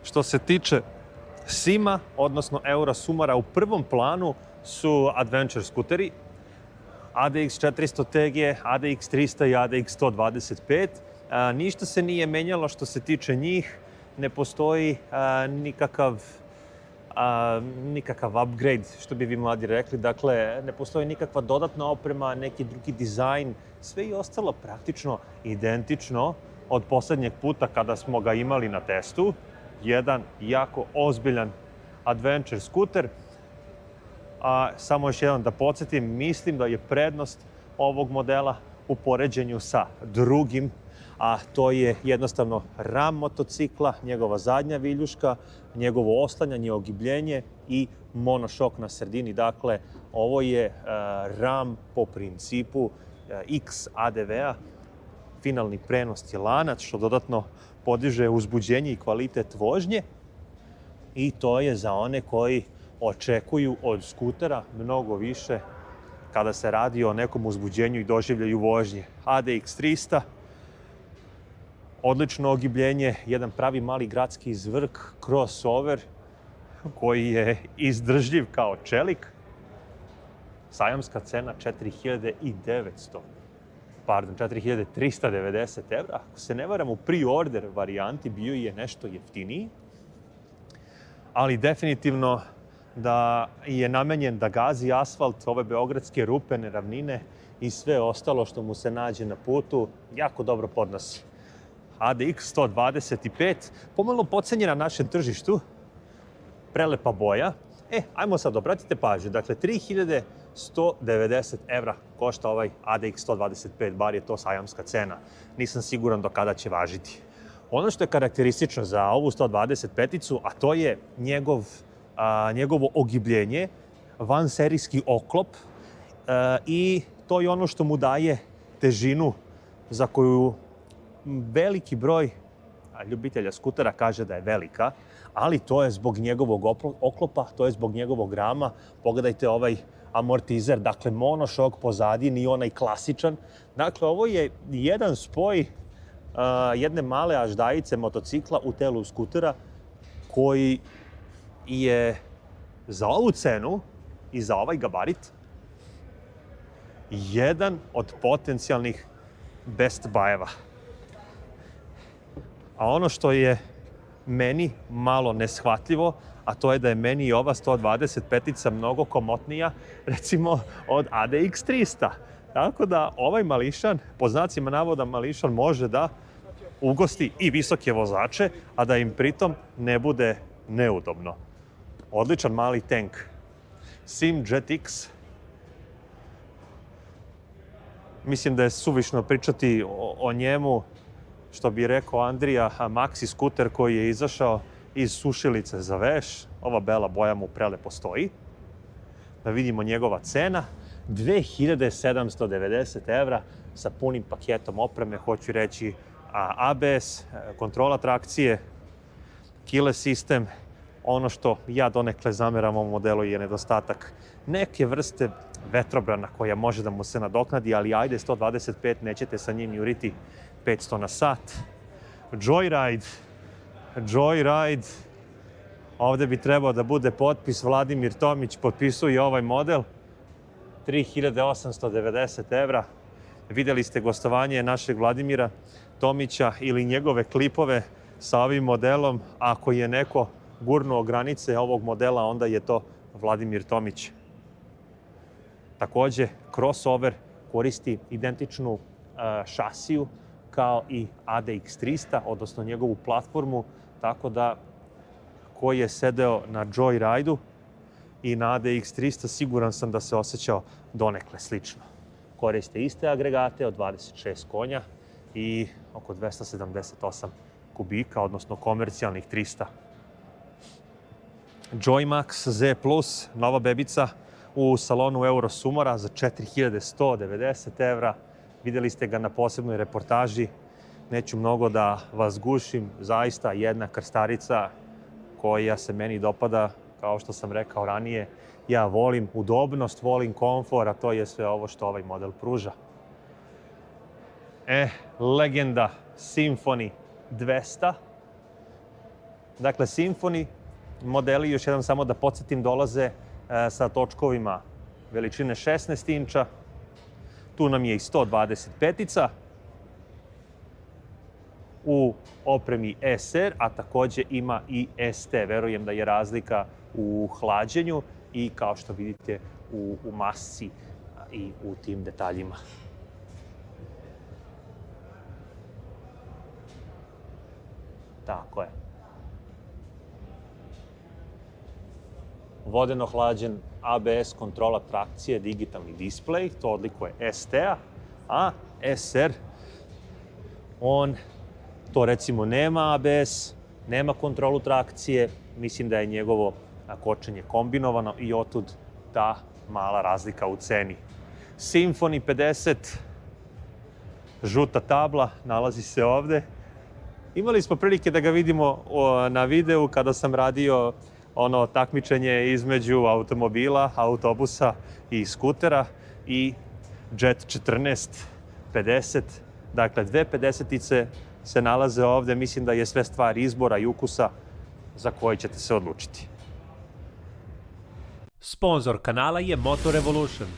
Što se tiče Sima, odnosno Eurosumara, u prvom planu su adventure skuteri, ADX 400 TG, ADX 300 i ADX 125. Ništa se nije menjalo što se tiče njih, ne postoji nikakav upgrade, što bi vi mladi rekli. Dakle, ne postoji nikakva dodatna oprema, neki drugi dizajn. Sve je ostalo praktično identično od poslednjeg puta kada smo ga imali na testu. Jedan jako ozbiljan adventure skuter. Samo još jedan da podsjetim, mislim da je prednost ovog modela u poređenju sa drugim, a to je jednostavno ram motocikla, njegova zadnja viljuška, njegovo oslanjanje, ogibljenje i monošok na sredini. Dakle, ovo je ram po principu X ADV-a, finalni prenos je lanac, što dodatno podiže uzbuđenje i kvalitet vožnje. I to je za one koji očekuju od skutera mnogo više kada se radi o nekom uzbuđenju i doživljaju vožnje. ADX 300, odlično ogibljenje, jedan pravi mali gradski zvrk, crossover koji je izdržljiv kao čelik. Sajamska cena 4.390 evra. Ako se ne varam, u pre-order varijanti bio je nešto jeftiniji, ali definitivno da je namenjen da gazi asfalt, ove beogradske rupe, ravnine i sve ostalo što mu se nađe na putu, jako dobro podnosi. ADX 125, pomalo podcenjena na našem tržištu, prelepa boja. Ajmo sad, obratite pažnju, dakle 3.190 evra košta ovaj ADX 125, bar je to sajamska cena. Nisam siguran do kada će važiti. Ono što je karakteristično za ovu 125-icu, a to je njegovo ogibljenje, vanserijski oklop i to je ono što mu daje težinu za koju veliki broj ljubitelja skutera kaže da je velika, ali to je zbog njegovog oklopa, to je zbog njegovog rama. Pogledajte ovaj amortizer, dakle monošok pozadi, nije onaj klasičan. Dakle, ovo je jedan spoj jedne male aždajice motocikla u telu skutera koji je za ovu cenu i za ovaj gabarit jedan od potencijalnih best buyeva. A ono što je meni malo neshvatljivo, a to je da je meni i ova 125-ica mnogo komotnija, recimo, od ADX 300. Tako da ovaj mališan, po znacima navoda mališan, može da ugosti i visoke vozače, a da im pritom ne bude neudobno. Odličan mali tank. Sim GTX. Mislim da je suvišno pričati o njemu, što bi rekao Andrija, maxi skuter koji je izašao iz sušilice za veš. Ova bela boja mu prelepo stoji. Da vidimo njegova cena. 2.790 evra sa punim paketom opreme, hoću reći ABS, kontrola trakcije, keyless sistem. Ono što ja donekle zameram ovom modelu je nedostatak neke vrste vetrobrana koja može da mu se nadoknadi, ali ajde, 125 nećete sa njim juriti 500 na sat. Joyride. Ovde bi trebao da bude potpis Vladimir Tomić, potpisuje ovaj model. 3.890 evra. Videli ste gostovanje našeg Vladimira Tomića ili njegove klipove sa ovim modelom. Ako je neko gurnuo granice ovog modela, onda je to Vladimir Tomić. Takođe, crossover koristi identičnu šasiju kao i ADX 300, odnosno njegovu platformu, tako da ko je sedeo na Joyride-u i na ADX 300, siguran sam da se osjećao donekle slično. Koriste iste agregate od 26 konja i oko 278 kubika, odnosno komercijalnih 300. Joymax Z+, nova bebica u salonu Eurosumara za 4.190 evra. Videli ste ga na posebnoj reportaži. Neću mnogo da vas gušim. Zaista jedna krstarica koja se meni dopada, kao što sam rekao ranije. Ja volim udobnost, volim komfor, a to je sve ovo što ovaj model pruža. Legenda Symphony 200. Dakle, Symphony modeli, još jednom samo da podsjetim, dolaze sa točkovima veličine 16 inča. Tu nam je i 125-ica u opremi SR, a takođe ima i ST. Verujem da je razlika u hlađenju i, kao što vidite, u masci i u tim detaljima. Tako je. Vodeno hlađen ABS kontrola trakcije, digitalni displej, to odlikuje ST-a, a SR, on to recimo nema ABS, nema kontrolu trakcije, mislim da je njegovo kočenje kombinovano i otud ta mala razlika u ceni. Symphony 50, žuta tabla, nalazi se ovde. Imali smo prilike da ga vidimo na videu kada sam radio ono takmičenje između automobila, autobusa i skutera i Jet 14 50. Dakle, dve 50-ice se nalaze ovde. Mislim da je sve stvar izbora i ukusa za koji ćete se odlučiti. Sponzor kanala je Motor Revolution,